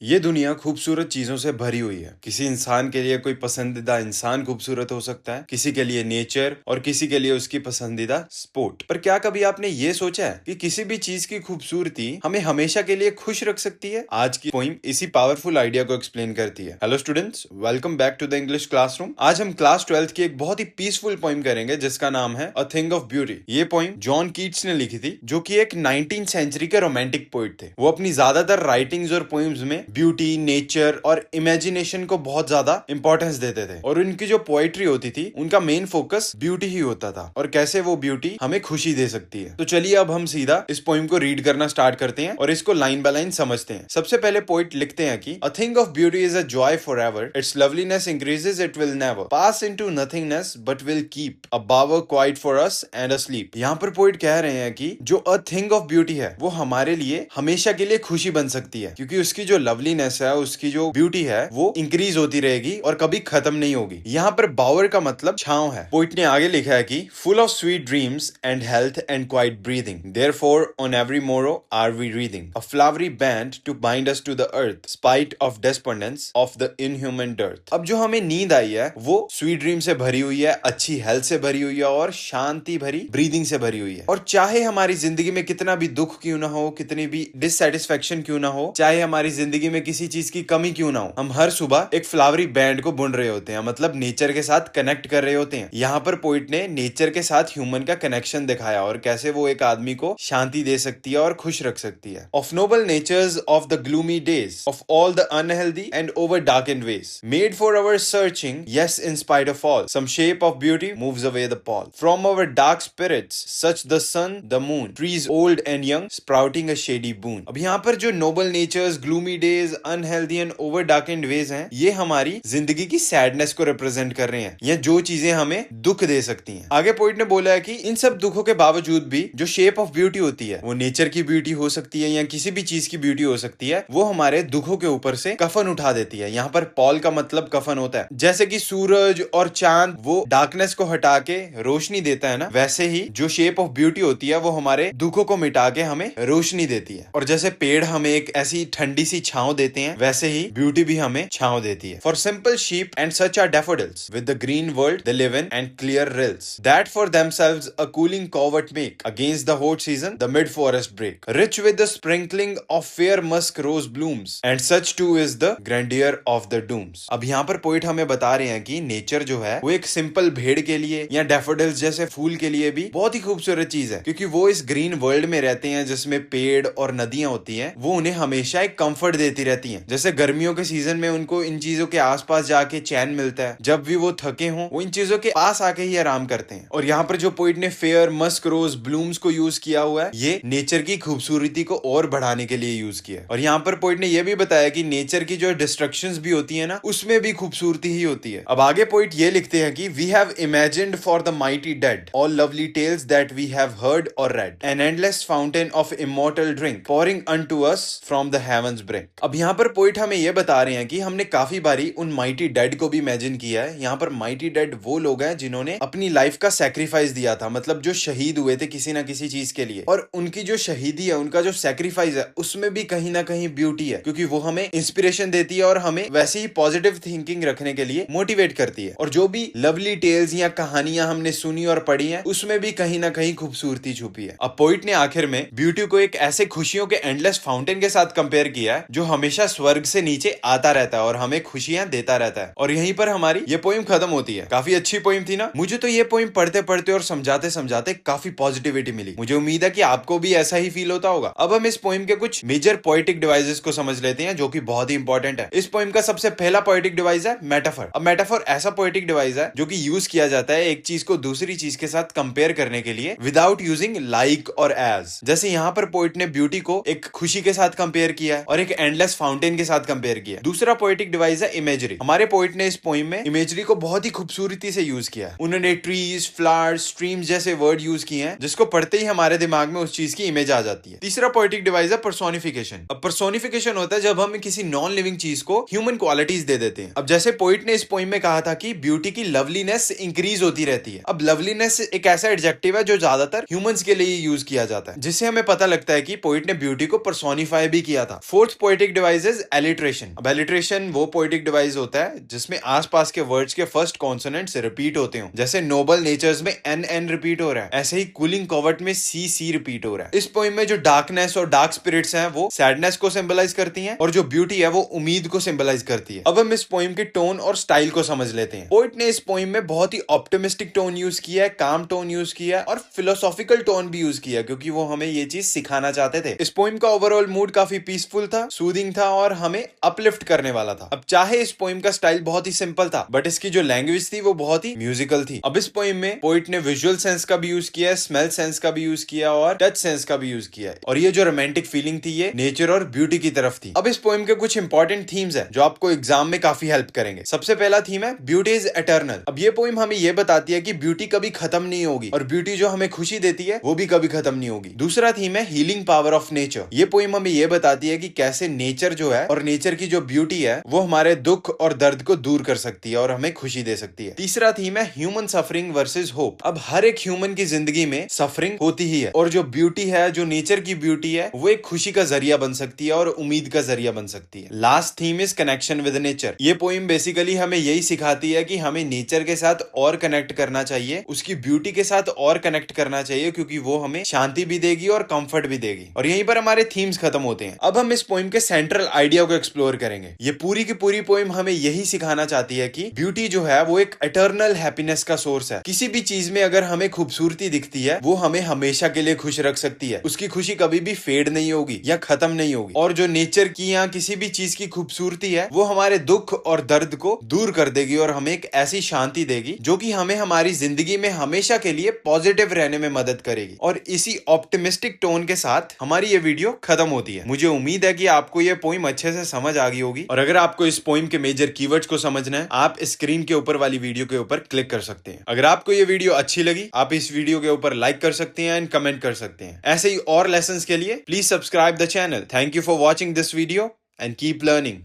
ये दुनिया खूबसूरत चीजों से भरी हुई है। किसी इंसान के लिए कोई पसंदीदा इंसान खूबसूरत हो सकता है, किसी के लिए नेचर और किसी के लिए उसकी पसंदीदा स्पोर्ट। पर क्या कभी आपने ये सोचा है कि किसी भी चीज की खूबसूरती हमें हमेशा के लिए खुश रख सकती है? आज की पोइम इसी पावरफुल आइडिया को एक्सप्लेन करती है। Hello students, welcome back to the English classroom. आज हम क्लास 12th की एक बहुत ही पीसफुल पोइम करेंगे जिसका नाम है अ थिंग ऑफ ब्यूटी। ये पोइम जॉन कीट्स ने लिखी थी, जो कि एक 19th सेंचुरी के रोमांटिक पोइट थे। वो अपनी ज्यादातर राइटिंग्स और पोइम्स में ब्यूटी, नेचर और इमेजिनेशन को बहुत ज्यादा इंपॉर्टेंस देते थे, और उनकी जो पोएट्री होती थी उनका मेन फोकस ब्यूटी ही होता था और कैसे वो ब्यूटी हमें खुशी दे सकती है। तो चलिए अब हम सीधा इस पोइम को रीड करना स्टार्ट करते हैं और इसको लाइन बाय लाइन समझते हैं। सबसे पहले पोइट लिखते हैं कि a thing of beauty is a joy for ever, its loveliness increases, it will never pass into nothingness but will keep a bower quiet for us and a sleep. यहाँ पर poet कह रहे हैं कि जो अ थिंग ऑफ ब्यूटी है वो हमारे लिए हमेशा के लिए खुशी बन सकती है, क्योंकि उसकी जो लवलीनेस है, उसकी जो ब्यूटी है वो इंक्रीज होती रहेगी और कभी खत्म नहीं होगी। यहाँ पर बावर का मतलब छांव है। पोइट ने आगे लिखा है कि full of sweet dreams and health and quiet breathing, therefore on every morrow are we wreathing a flowery band to bind us to the earth spite of despondence of the inhuman dearth. अब जो हमें नींद आई है वो sweet dream से भरी हुई है, अच्छी हेल्थ से भरी हुई है और शांति भरी ब्रीदिंग से भरी हुई है। और चाहे हमारी जिंदगी में कितना भी दुख क्यों ना हो, कितनी भी डिससेटिस्फेक्शन क्यों ना हो, चाहे हमारी जिंदगी में किसी चीज की कमी क्यों ना हो, हम हर सुबह एक फ्लावरी बैंड को बुन रहे होते हैं, मतलब नेचर के साथ कनेक्ट कर रहे होते हैं। यहाँ पर पोइट ने नेचर के साथ ह्यूमन का कनेक्शन दिखाया और कैसे वो एक आदमी को शांति दे सकती है और खुश रख सकती है। Of noble natures of the gloomy days, of all the unhealthy and over darkened ways, made for our searching, yes in spite of all, some shape of beauty moves away the pall. From our dark spirits, such the sun, the moon, trees old and young, sprouting a shady boon. अब यहाँ पर जो noble natures, gloomy days, unhealthy and over darkened ways हैं, ये हमारी जिंदगी की sadness को रिप्रेजेंट कर रहे हैं, या जो चीजें हमें दुख दे सकती हैं। आगे पोइट ने बोला है कि इन सब दुखों के बावजूद भी जो शेप ऑफ ब्यूटी होती है, वो नेचर की ब्यूटी हो सकती है या किसी भी चीज की ब्यूटी हो सकती है, वो हमारे दुखों के ऊपर से कफन उठा देती है। यहाँ पर पॉल का मतलब कफन होता है। जैसे कि सूरज और चांद वो डार्कनेस को हटा के रोशनी देता है ना, वैसे ही जो शेप ऑफ ब्यूटी होती है वो हमारे दुखों को मिटा के हमें रोशनी देती है। और जैसे पेड़ हमें एक ऐसी ठंडी सी छांव देते हैं, वैसे ही ब्यूटी भी हमें छांव देती है। For simple sheep and such are daffodils with the green world they live in and clear rills, that for themselves a cooling covert make against the hot season the mid forest brake, rich with the sprinkling of fair musk rose blooms and such too is the grandeur of the dooms. अब यहाँ पर poet हमें बता रहे हैं कि nature जो है वो एक सिंपल भेड़ के लिए या डैफोडिल्स जैसे फूल के लिए भी बहुत ही खूबसूरत चीज है, क्योंकि वो इस ग्रीन वर्ल्ड में रहते हैं जिसमें पेड़ और नदियां होती हैं। वो उन्हें हमेशा एक कंफर्ट देती रहती हैं। जैसे गर्मियों के सीजन में उनको इन चीजों के आसपास जाके चैन मिलता है, जब भी वो थके हों वो इन चीजों के पास आके ही आराम करते हैं। और यहाँ पर जो पोइट ने फेयर मस्क रोज ब्लूम्स को यूज किया हुआ है, ये नेचर की खूबसूरती को और बढ़ाने के लिए यूज किया है। और यहाँ पर पोइट ने यह भी बताया कि नेचर की जो डिस्ट्रक्शंस भी होती है ना, उसमें भी खूबसूरती ही होती है। अब आगे पोइट ये लिखते हैं कि we have imagined for the mighty dead all lovely tales that we have heard or read, an endless fountain of immortal drink pouring unto us from the heaven's brink. अब यहाँ पर पोइट हमें ये बता रहे हैं कि हमने काफी बारी उन माइटी डेड को भी इमेजिन किया है। यहाँ पर माइटी डेड वो लोग हैं जिन्होंने अपनी लाइफ का सैक्रिफाइस दिया था, मतलब जो शहीद हुए थे किसी ना किसी चीज के लिए, और उनकी जो शहीदी है, उनका जो सैक्रिफाइस है, उसमें भी कहीं ना कहीं ब्यूटी है, क्योंकि वो हमें इंस्पिरेशन देती है और हमें वैसे ही पॉजिटिव थिंकिंग रखने के लिए मोटिवेट करती है। और जो भी लवली टेल्स या कहानियां हमने सुनी और पढ़ी हैं, उसमें भी कहीं ना कहीं खूबसूरती छुपी है। अब पोइट ने आखिर में ब्यूटी को एक ऐसे खुशियों के एंडलेस फाउंटेन के साथ कंपेयर किया है जो हमेशा स्वर्ग से नीचे आता रहता है और हमें खुशियां देता रहता है। और यहीं पर हमारी ये पोइम खत्म होती है। काफी अच्छी पोइम थी ना? मुझे तो ये पोइम पढ़ते पढ़ते और समझाते समझाते काफी पॉजिटिविटी मिली। मुझे उम्मीद है कि आपको भी ऐसा ही फील होता होगा। अब हम इस पोइम के कुछ मेजर पोएटिक डिवाइसेस को समझ लेते हैं, जो कि बहुत ही इंपॉर्टेंट है। इस पोइम का सबसे पहला पोएटिक डिवाइस है मेटाफर। अब मेटाफर ऐसा पोएटिक डिवाइस है जो कि यूज किया जाता है एक चीज को दूसरी चीज के साथ कंपेयर करने के लिए विदाउट यूजिंग लाइक और एज। जैसे यहाँ पर पोइट ने ब्यूटी को एक खुशी के साथ कंपेयर किया है और एक एंडलेस फाउंटेन के साथ कंपेयर किया। दूसरा पोएटिक डिवाइस है इमेजरी। हमारे पोइट ने इस पोइम में इमेजरी को बहुत ही खूबसूरती से यूज किया है। उन्होंने ट्रीज, फ्लावर्स, स्ट्रीम्स जैसे वर्ड यूज किए हैं जिसको पढ़ते ही हमारे दिमाग में उस चीज की इमेज आ जाती है। तीसरा पोएटिक डिवाइस है पर्सोनिफिकेशन। अब पर्सोनिफिकेशन होता है जब हम किसी नॉन लिविंग चीज को ह्यूमन क्वालिटीज दे देते हैं। अब जैसे पोइट ने इस पोइम में कहा था कि ब्यूटी की लवलीनेस इंक्रीज होती रहती है। अब लवलीनेस एक ऐसा एडजेक्टिव है जो ज्यादातर ह्यूमंस के लिए यूज किया जाता है, जिससे हमें पता लगता है कि पोइट ने ब्यूटी को पर्सोनिफाई भी किया था। Fourth poetic poetic device is alliteration. अब एलिट्रेशन वो पोएटिक डिवाइस होता है जिसमें आसपास के वर्ड्स के फर्स्ट कॉन्सोनेंट्स रिपीट होते हो। जैसे नोबल नेचर्स में एन रिपीट हो रहा है, ऐसे ही कूलिंग कॉवर्ट में सी रिपीट हो रहा है। इस पोइम में जो डार्कनेस और डार्क स्पिरिट्स हैं वो सैडनेस को सिंबलाइज करती हैं और जो ब्यूटी है वो उम्मीद को सिंबलाइज करती है। अब हम इस पोइम के टोन और स्टाइल को समझ लेते हैं। पोइट ने इस पोइम में बहुत ही ऑप्टिमिस्टिक टोन यूज किया है, काम टोन यूज किया है और फिलोसॉफिकल टोन भी यूज किया, क्योंकि वो हमें ये चीज सिखाना चाहते थे। इस पोइम का ओवरऑल मूड काफी पीसफुल था, सूदिंग था और हमें अपलिफ्ट करने वाला था। अब चाहे इस पोइम का स्टाइल बहुत ही सिंपल था, बट इसकी जो लैंग्वेज थी वो बहुत ही म्यूजिकल थी। अब इस पोइम में पोइट ने विजुअल सेंस का भी यूज किया है, स्मेल सेंस का भी यूज किया और टच सेंस का भी यूज किया है। और ये जो रोमांटिक फीलिंग थी ये नेचर और ब्यूटी की तरफ थी। अब इस पोइम के कुछ इंपॉर्टेंट थीम्स है जो आपको एग्जाम में काफी हेल्प करेंगे। सबसे पहला थीम है ब्यूटी इज एटर्नल। अब ये पोइम हमें ये बताती है कि ब्यूटी कभी खत्म नहीं होगी और ब्यूटी जो हमें खुशी देती है वो भी कभी खत्म नहीं होगी। दूसरा थीम है हीलिंग पावर ऑफ नेचर। ये पोइम हमें ये बताती है कि कैसे नेचर जो है और नेचर की जो ब्यूटी है वो हमारे दुख और दर्द को दूर कर सकती है और हमें खुशी दे सकती है। तीसरा थीम है ह्यूमन सफरिंग वर्सेस होप। अब हर एक ह्यूमन की जिंदगी में सफरिंग होती ही है और जो ब्यूटी है, जो नेचर की ब्यूटी है, वो एक खुशी का जरिया बन सकती है और उम्मीद का जरिया बन सकती है। Last theme is connection with nature. ये पोइम बेसिकली हमें यही सिखाती है कि हमें नेचर के साथ और कनेक्ट करना चाहिए, उसकी ब्यूटी के साथ और कनेक्ट करना चाहिए, क्योंकि वो हमें शांति भी देगी और कंफर्ट भी देगी। और यहीं पर हमारे थीम्स खत्म होते हैं। अब हम इस पोइम के सेंट्रल आइडिया को एक्सप्लोर करेंगे। ये पूरी की पूरी पोइम हमें यही सिखाना चाहती है कि ब्यूटी जो है वो एक एटर्नल हैप्पीनेस का सोर्स है। किसी भी चीज में अगर हमें खूबसूरती दिखती है वो हमें हमेशा के लिए खुश रख सकती है, उसकी खुशी कभी भी फेड नहीं होगी या खत्म नहीं होगी। और जो नेचर की या किसी भी चीज की खूबसूरती है वो हमारे दुख और दर्द को दूर कर देगी और हमें एक ऐसी शांति देगी जो कि हमें हमारी जिंदगी में हमेशा के लिए पॉजिटिव रहने में मदद करेगी। और इसी ऑप्टिमिस्टिक टोन के साथ हमारी ये वीडियो खत्म होती है। मुझे उम्मीद है कि आपको ये पोइम अच्छे से समझ आ गई होगी और अगर आपको इस पोइम के मेजर कीवर्ड्स को समझना है आप स्क्रीन के ऊपर वाली वीडियो के ऊपर क्लिक कर सकते हैं। अगर आपको ये वीडियो अच्छी लगी आप इस वीडियो के ऊपर लाइक कर सकते हैं एंड कमेंट कर सकते हैं। ऐसे ही और लेसन्स के लिए please subscribe the channel. Thank you for watching this video and keep learning.